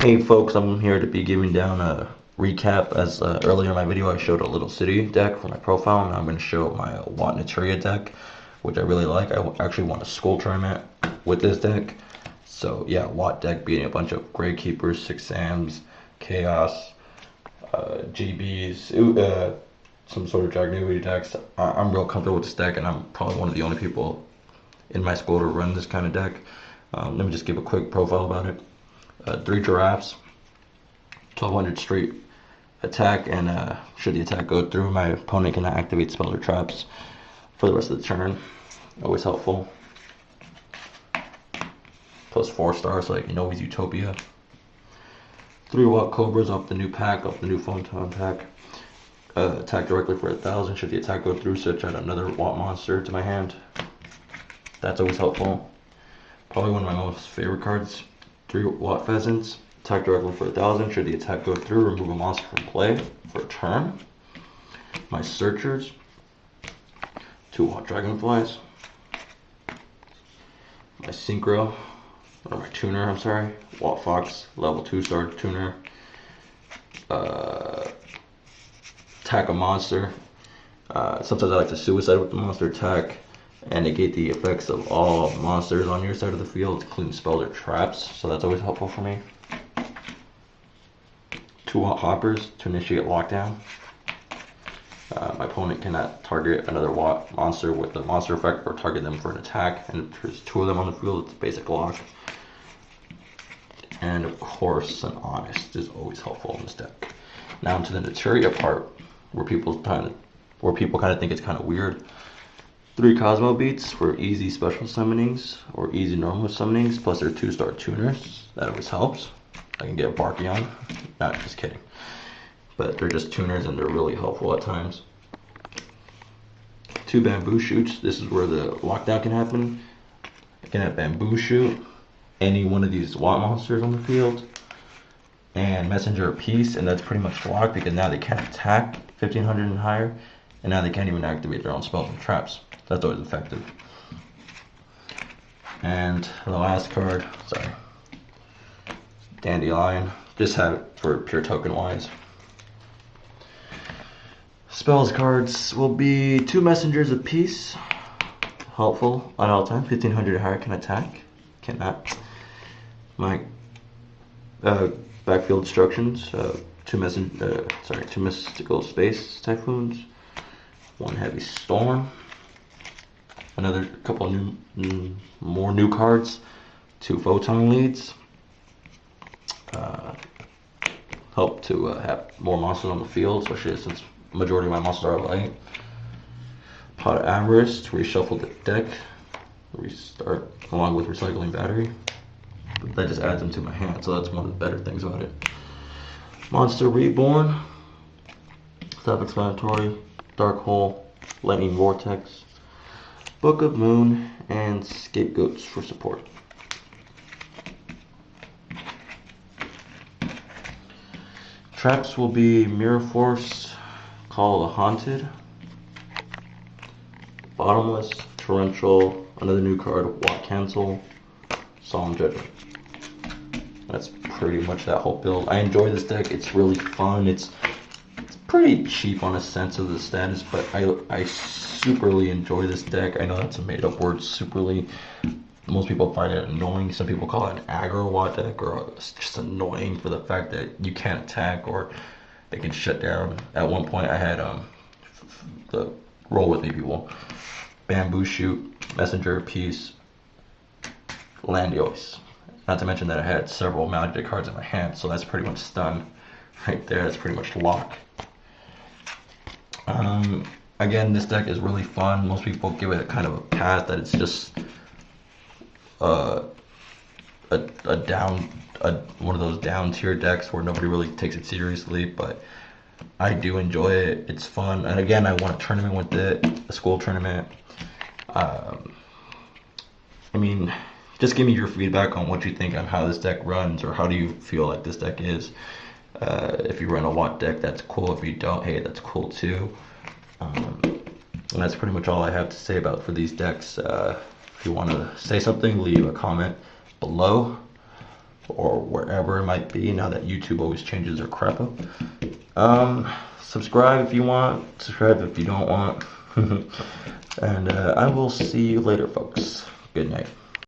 Hey folks, I'm here to be giving down a recap. As earlier in my video I showed a little city deck for my profile, and I'm going to show my Watt Naturia deck, which I really like. I actually won a school tournament with this deck. So yeah, Watt deck beating a bunch of Grey Keepers, Six Sams, Chaos, GBs, some sort of Dragonivity decks. I'm real comfortable with this deck, and I'm probably one of the only people in my school to run this kind of deck. Let me just give a quick profile about it. 3 giraffes, 1200 straight attack, and should the attack go through, my opponent cannot activate spells or traps for the rest of the turn. Always helpful. Plus 4 stars, so I can always Utopia. 3 Watt Cobras off the new pack, off the new Photon pack. Attack directly for 1000. Should the attack go through, search out another Watt monster to my hand. That's always helpful. Probably one of my most favorite cards. 3 Watt Pheasants. Attack directly for 1000. Should the attack go through, remove a monster from play for a turn. My Searchers. 2 Watt Dragonflies. My Synchro, or my Tuner, I'm sorry. Watt Fox, level 2-star Tuner. Attack a monster. Sometimes I like to suicide with the monster attack and negate the effects of all monsters on your side of the field, including spells or traps, so that's always helpful for me. 2 Watt Hoppers to initiate lockdown. My opponent cannot target another Watt monster with the monster effect or target them for an attack, and if there's 2 of them on the field, it's a basic lock. And of course, an Honest is always helpful in this deck. Now into the Naturia part, where people kind of think it's kind of weird. 3 Cosmo Beats for easy special summonings or easy normal summonings, plus they're 2-star tuners. That always helps. I can get a Barky on. Not just kidding. But they're just tuners and they're really helpful at times. 2 Bamboo Shoots. This is where the lockdown can happen. I can have Bamboo Shoot any one of these Watt monsters on the field. And Messenger of Peace, and that's pretty much locked because now they can't attack 1500 and higher. And now they can't even activate their own spells and traps. That's always effective. And the last card, sorry, Dandelion. Just have it for pure token wise. Spells cards will be 2 Messengers of Peace. Helpful at all times. 1500 or higher can attack. Cannot. My backfield instructions. 2 Mystical Space Typhoons. 1 Heavy Storm. Another couple of more new cards. 2 Photon Leads. Help to have more monsters on the field, especially since the majority of my monsters are light. Pot of Avarice to reshuffle the deck. Restart along with Recycling Battery. But that just adds them to my hand, so that's one of the better things about it. Monster Reborn. Self-explanatory. Dark Hole. Lightning Vortex. Book of Moon, and Scapegoats for support. Traps will be Mirror Force, Call of the Haunted, Bottomless, Torrential, another new card, Watt Cancel, Solemn Judgment. That's pretty much that whole build. I enjoy this deck. It's really fun. It's pretty cheap on a sense of the status, but I superly enjoy this deck. I know that's a made-up word, superly. Most people find it annoying. Some people call it an aggro Watt deck, or it's just annoying for the fact that you can't attack or they can shut down. At one point, I had the roll with me people: Bamboo Shoot, Messenger of Peace, Landios. Not to mention that I had several Magic cards in my hand, so that's pretty much stun right there. That's pretty much lock. Again, this deck is really fun. Most people give it a kind of a pass that it's just one of those down tier decks where nobody really takes it seriously, but I do enjoy it. It's fun, and again, I won a tournament with it, a school tournament. I mean, just give me your feedback on what you think on how this deck runs, or how do you feel like this deck is. If you run a Watt deck, that's cool. If you don't, hey, that's cool too. And that's pretty much all I have to say about for these decks. If you want to say something, leave a comment below. or wherever it might be, now that YouTube always changes their crap up. Subscribe if you want, subscribe if you don't want. And I will see you later, folks. Good night.